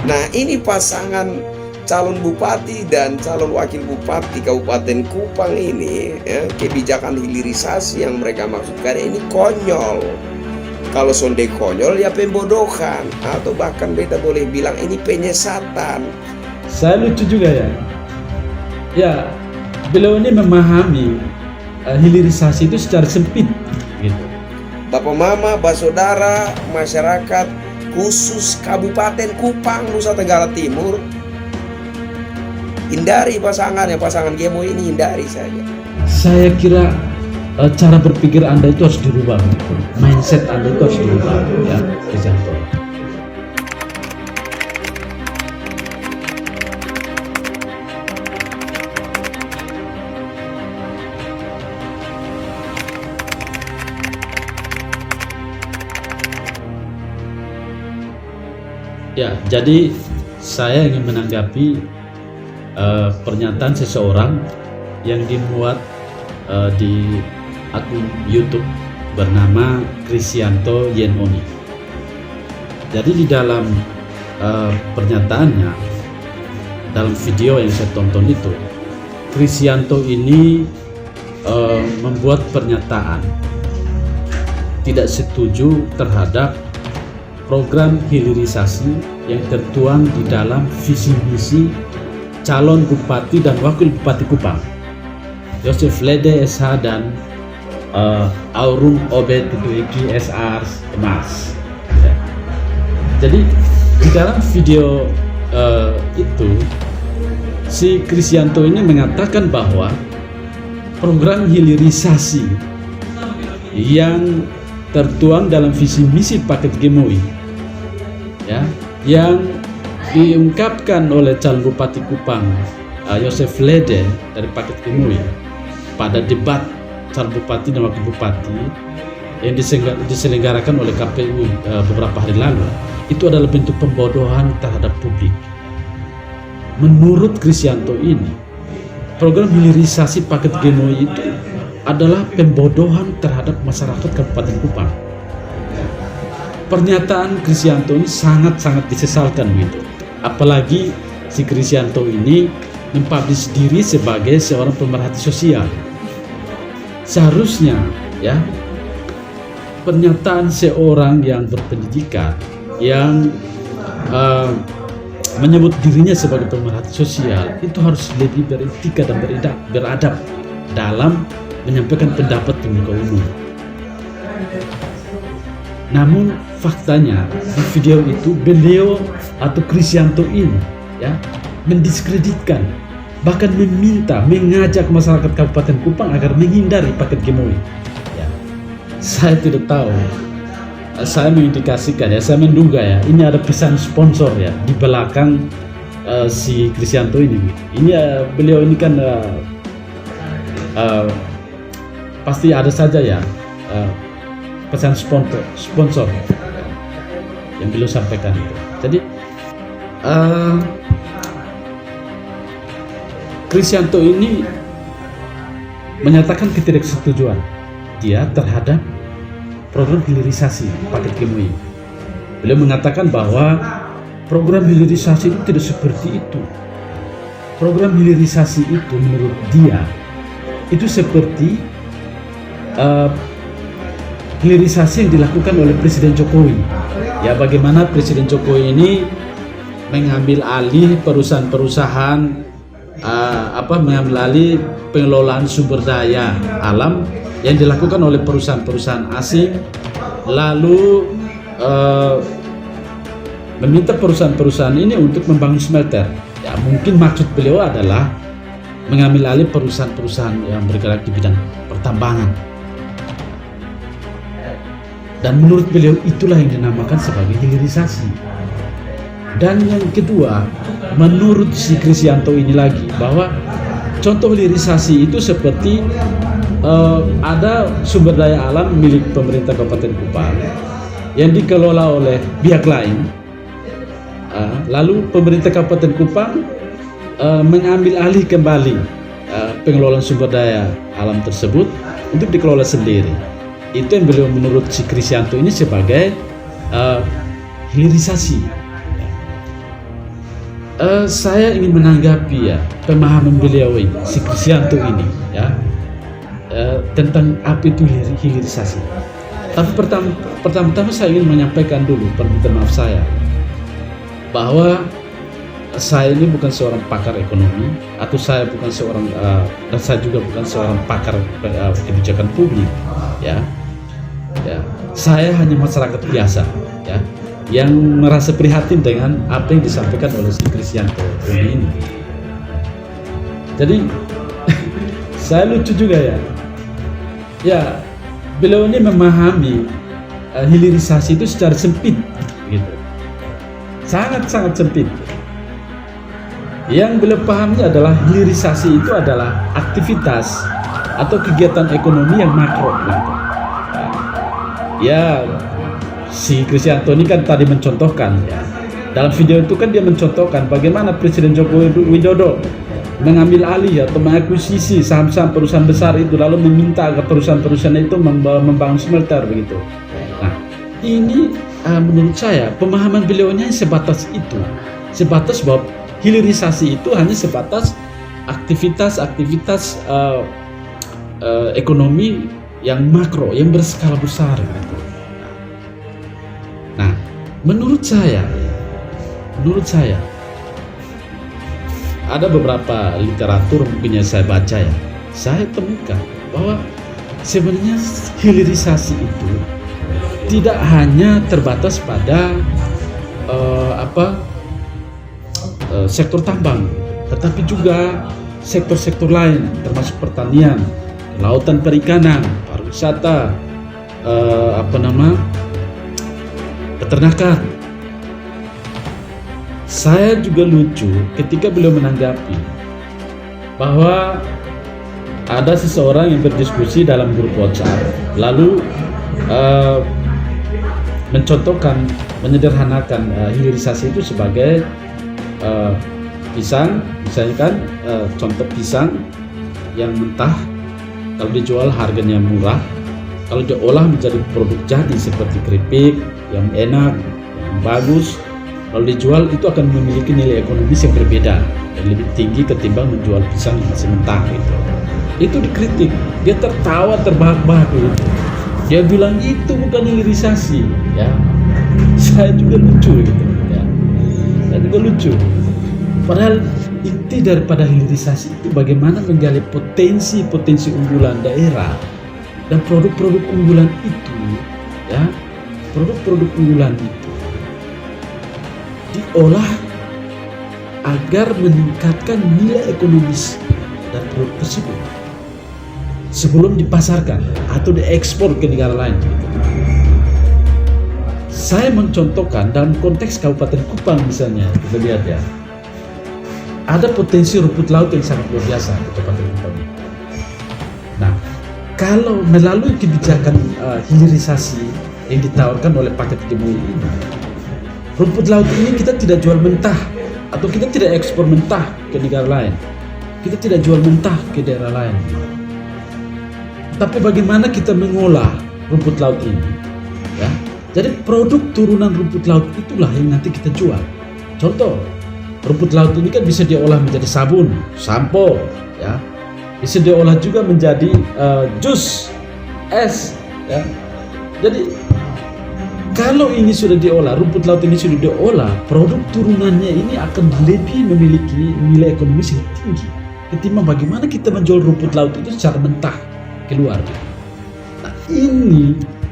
Nah, ini pasangan calon bupati dan calon wakil bupati Kabupaten Kupang ini, ya, kebijakan hilirisasi yang mereka maksudkan ini konyol. Kalau sonde konyol ya pembodohan, atau bahkan beta boleh bilang ini penyesatan. Saya lucu juga ya. Ya, beliau ini memahami hilirisasi itu secara sempit gitu. Bapak Mama, Saudara, masyarakat khusus Kabupaten Kupang, Nusa Tenggara Timur, hindari pasangan Gemo ini, hindari saja. Saya kira cara berpikir Anda itu harus dirubah gitu. Mindset Anda itu harus dirubah ya, Kristianto. Ya, jadi saya ingin menanggapi pernyataan seseorang yang dimuat di akun YouTube bernama Kristianto Yenoni. Jadi di dalam pernyataannya, dalam video yang saya tonton itu, Kristianto ini membuat pernyataan tidak setuju terhadap program hilirisasi yang tertuang di dalam visi misi calon bupati dan wakil bupati Kupang, Joseph Lede SH dan Aurum Obed Duiki SR Mas. Ya. Jadi di dalam video itu si Kristianto ini mengatakan bahwa program hilirisasi yang tertuang dalam visi misi paket Gemoy, ya, yang diungkapkan oleh calon bupati Kupang Joseph Lede dari paket Gemoy pada debat calon bupati dan wakil bupati yang diselenggarakan oleh KPU beberapa hari lalu, itu adalah bentuk pembodohan terhadap publik. Menurut Kristianto ini, program hilirisasi paket Gemoy itu adalah pembodohan terhadap masyarakat Kabupaten Kupang. Pernyataan Kristianto ini sangat-sangat disesalkan gitu. Apalagi si Kristianto ini mempublish diri sebagai seorang pemerhati sosial. Seharusnya ya, pernyataan seorang yang berpendidikan yang menyebut dirinya sebagai pemerhati sosial itu harus lebih beretika dan beradab dalam menyampaikan pendapat di muka umum. Namun faktanya di video itu beliau atau Kristianto ini ya mendiskreditkan, bahkan mengajak masyarakat Kabupaten Kupang agar menghindari paket Gemoy. Ya, saya tidak tahu. Saya mengindikasikan ya, saya menduga ya, ini ada pesan sponsor ya di belakang si Kristianto ini. Ini beliau ini kan pasti ada saja ya pesan sponsor yang beliau sampaikan itu. Jadi Kristianto ini menyatakan ketidaksetujuan dia terhadap program hilirisasi paket Gemoy. Beliau mengatakan bahwa program hilirisasi itu tidak seperti itu. Program hilirisasi itu menurut dia itu seperti hilirisasi yang dilakukan oleh Presiden Jokowi. Ya, bagaimana Presiden Jokowi ini mengambil alih perusahaan-perusahaan mengambil alih pengelolaan sumber daya alam yang dilakukan oleh perusahaan-perusahaan asing, lalu meminta perusahaan-perusahaan ini untuk membangun smelter. Ya, mungkin maksud beliau adalah mengambil alih perusahaan-perusahaan yang bergerak di bidang pertambangan. Dan menurut beliau itulah yang dinamakan sebagai hilirisasi. Dan yang kedua, menurut si Kristianto ini lagi, bahwa contoh hilirisasi itu seperti ada sumber daya alam milik pemerintah Kabupaten Kupang yang dikelola oleh pihak lain, lalu pemerintah Kabupaten Kupang mengambil alih kembali pengelolaan sumber daya alam tersebut untuk dikelola sendiri. Itu yang beliau menurut si Kristianto ini sebagai hilirisasi. saya ingin menanggapi ya pemahaman beliau ini, si Krisyanto ini ya, tentang apa itu hilirisasi. Tapi pertama-tama saya ingin menyampaikan dulu permintaan maaf saya bahwa saya ini bukan seorang pakar ekonomi, atau saya bukan seorang dan saya juga bukan seorang pakar kebijakan publik ya. Saya hanya masyarakat biasa ya, yang merasa prihatin dengan apa yang disampaikan oleh si Krisyanto ini. Jadi saya lucu juga ya, beliau ini memahami hilirisasi itu secara sempit gitu, sangat sempit. Yang beliau pahami adalah hilirisasi itu adalah aktivitas atau kegiatan ekonomi yang makro gitu. Ya, si Krisyanto ini kan tadi mencontohkan ya. Dalam video itu kan dia mencontohkan bagaimana Presiden Joko Widodo mengambil alih atau mengakuisisi saham-saham perusahaan besar itu, lalu meminta agar perusahaan-perusahaan itu membangun smelter begitu. Nah, ini menurut saya pemahaman beliaunya sebatas itu, sebatas bahwa hilirisasi itu hanya sebatas aktivitas ekonomi yang makro, yang berskala besar gitu. Nah, menurut saya ada beberapa literatur mungkin yang saya baca ya, saya temukan bahwa sebenarnya hilirisasi itu tidak hanya terbatas pada sektor tambang, tetapi juga sektor-sektor lain termasuk pertanian, kelautan, perikanan, pariwisata, peternakan. Saya juga lucu ketika beliau menanggapi bahwa ada seseorang yang berdiskusi dalam grup WhatsApp, lalu mencontohkan, menyederhanakan hilirisasi itu sebagai pisang, misalnya kan, contoh pisang yang mentah kalau dijual harganya murah, kalau diolah menjadi produk jadi seperti keripik yang enak, yang bagus, lalu dijual itu akan memiliki nilai ekonomis yang berbeda dan lebih tinggi ketimbang menjual pisang yang masih mentah gitu. Itu dikritik, dia tertawa terbahak-bahak gitu. Dia bilang itu bukan hilirisasi ya. Saya juga lucu gitu ya. Saya juga lucu. Padahal inti daripada hilirisasi itu bagaimana menggali potensi unggulan daerah dan produk-produk unggulan itu ya, produk-produk unggulan itu diolah agar meningkatkan nilai ekonomis dari produk tersebut sebelum dipasarkan atau diekspor ke negara lain. Saya mencontohkan dalam konteks Kabupaten Kupang misalnya, kita lihat ya, ada potensi rumput laut yang sangat luar biasa di Kabupaten Kupang. Nah, kalau melalui kebijakan hilirisasi yang ditawarkan oleh paket GMOI ini, rumput laut ini kita tidak jual mentah atau kita tidak ekspor mentah ke negara lain, kita tidak jual mentah ke daerah lain. Tapi bagaimana kita mengolah rumput laut ini ya? Jadi produk turunan rumput laut itulah yang nanti kita jual. Contoh, rumput laut ini kan bisa diolah menjadi sabun, sampo ya. Bisa diolah juga menjadi jus, es ya. Jadi kalau ini sudah diolah, rumput laut ini sudah diolah, produk turunannya ini akan lebih memiliki nilai ekonomis yang tinggi ketimbang bagaimana kita menjual rumput laut itu secara mentah keluar. Nah,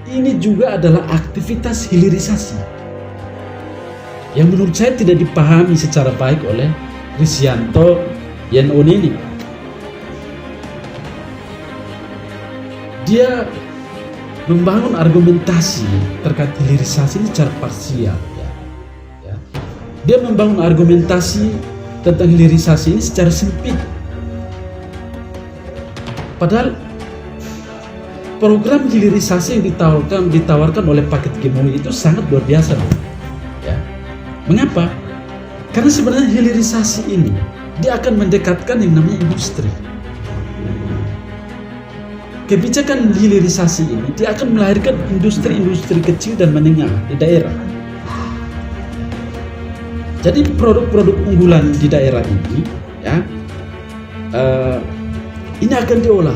ini juga adalah aktivitas hilirisasi yang menurut saya tidak dipahami secara baik oleh Krisyanto Yen-on ini. Dia membangun argumentasi terkait hilirisasi ini secara parsial ya. Dia membangun argumentasi tentang hilirisasi ini secara sempit, padahal program hilirisasi yang ditawarkan oleh paket GMOI itu sangat luar biasa ya. Mengapa? Karena sebenarnya hilirisasi ini dia akan mendekatkan yang namanya industri. Kebijakan hilirisasi ini dia akan melahirkan industri-industri kecil dan menengah di daerah. Jadi produk-produk unggulan di daerah ini, ya, ini akan diolah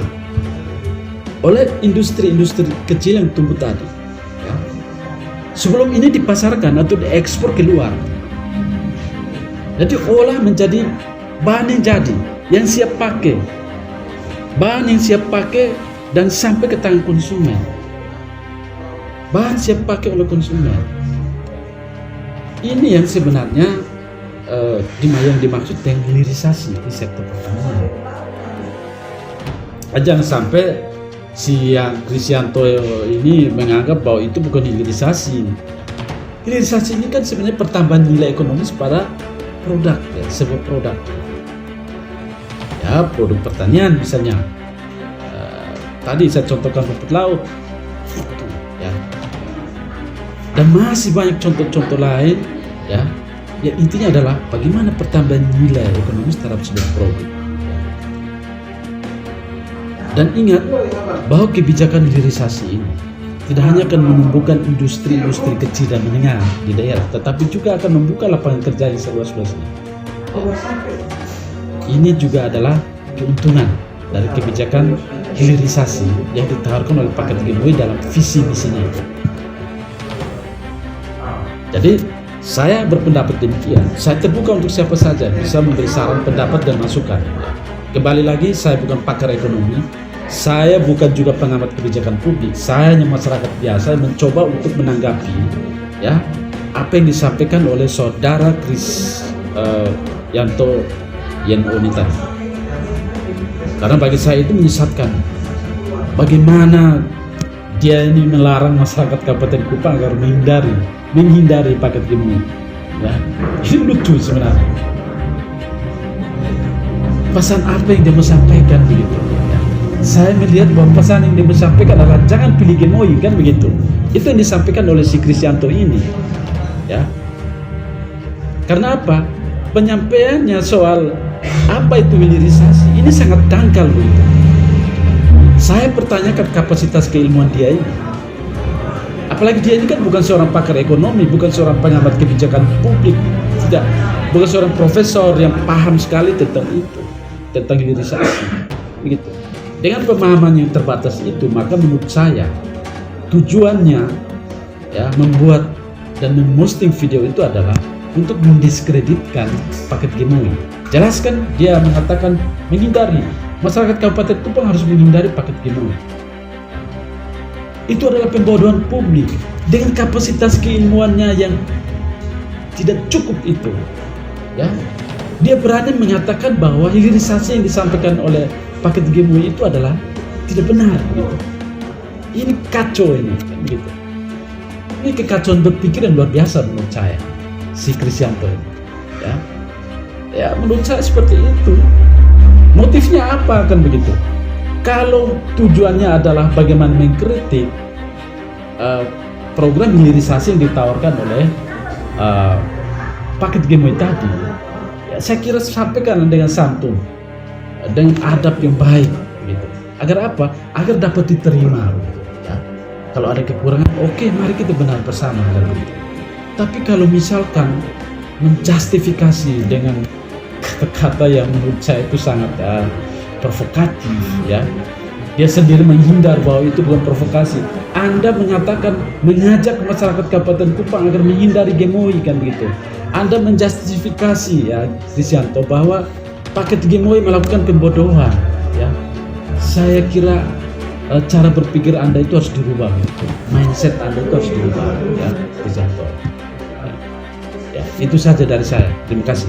oleh industri-industri kecil yang tumbuh tadi. Ya. Sebelum ini dipasarkan atau diekspor keluar. Jadi olah menjadi bahan yang jadi, yang siap pakai, bahan yang siap pakai dan sampai ke tangan konsumen. Bahan siap pakai oleh konsumen. Ini yang sebenarnya yang dimaksud dengan hilirisasi di sektor pertanian. Jangan sampai si yang Kristianto ini menganggap bahwa itu bukan hilirisasi. Hilirisasi ini kan sebenarnya pertambahan nilai ekonomis pada produk, ya, sebuah produk. Ya, produk pertanian misalnya. Tadi saya contohkan rumput laut, itu, ya. Dan masih banyak contoh-contoh lain, ya. Ya intinya adalah bagaimana pertambahan nilai ekonomis terhadap sebuah produk. Dan ingat bahwa kebijakan hilirisasi ini tidak hanya akan menumbuhkan industri-industri kecil dan menengah di daerah, tetapi juga akan membuka lapangan kerja yang seluas-luasnya. Ini juga adalah keuntungan dari kebijakan hilirisasi yang ditawarkan oleh paket GMOI dalam visi misinya itu. Jadi saya berpendapat demikian. Saya terbuka untuk siapa saja bisa memberi saran, pendapat dan masukan. Kembali lagi, saya bukan pakar ekonomi, saya bukan juga pengamat kebijakan publik. Saya hanya masyarakat biasa yang mencoba untuk menanggapi, ya, apa yang disampaikan oleh saudara Kristianto YNO tadi. Karena bagi saya itu menyesatkan. Bagaimana dia ini melarang masyarakat Kabupaten Kupang agar menghindari paket GMOI. Ya, ini lucu sebenarnya. Pesan apa yang dia mau sampaikan begitu? Ya. Saya melihat bahwa pesan yang dia mau sampaikan adalah jangan pilih GMOI, kan begitu. Itu yang disampaikan oleh si Kristianto ini. Ya. Karena apa? Penyampaiannya soal apa itu hilirisasi ini sangat dangkal begitu. Saya pertanyakan kapasitas keilmuan dia ini. Apalagi dia ini kan bukan seorang pakar ekonomi, bukan seorang pengamat kebijakan publik, tidak, bukan seorang profesor yang paham sekali tentang itu, tentang hilirisasi, begitu. Dengan pemahaman yang terbatas itu, maka menurut saya tujuannya, ya, membuat dan memposting video itu adalah untuk mendiskreditkan paket GMOI. Jelaskan, dia mengatakan menghindari, masyarakat Kabupaten Kupang harus menghindari paket GMOI. Itu adalah pembodohan publik dengan kapasitas keilmuannya yang tidak cukup itu. Ya, dia berani mengatakan bahwa hilirisasi yang disampaikan oleh paket GMOI itu adalah tidak benar. Gitu. Ini kacau ini, gitu. Ini kekacauan berpikir yang luar biasa menurut saya, si Kristianto ini. Ya, menurut saya seperti itu. Motifnya apa kan begitu? Kalau tujuannya adalah bagaimana mengkritik program hilirisasi yang ditawarkan oleh paket GMOI tadi, ya, saya kira sampaikan dengan santun, dengan adab yang baik, gitu. Agar apa? Agar dapat diterima. Gitu, ya. Kalau ada kekurangan, oke, mari kita benar bersama. Gitu. Tapi kalau misalkan menjustifikasi dengan kata-kata yang menurut saya itu sangat provokatif, ya, dia sendiri menghindar bahwa itu bukan provokasi. Anda mengatakan mengajak masyarakat Kabupaten Kupang agar menghindari GMOI, kan begitu. Anda menjustifikasi, ya, Kristianto, bahwa paket GMOI melakukan pembodohan, ya. Saya kira cara berpikir Anda itu harus dirubah, gitu. Mindset Anda itu harus dirubah, ya, Kristianto. Ya, itu saja dari saya. Terima kasih.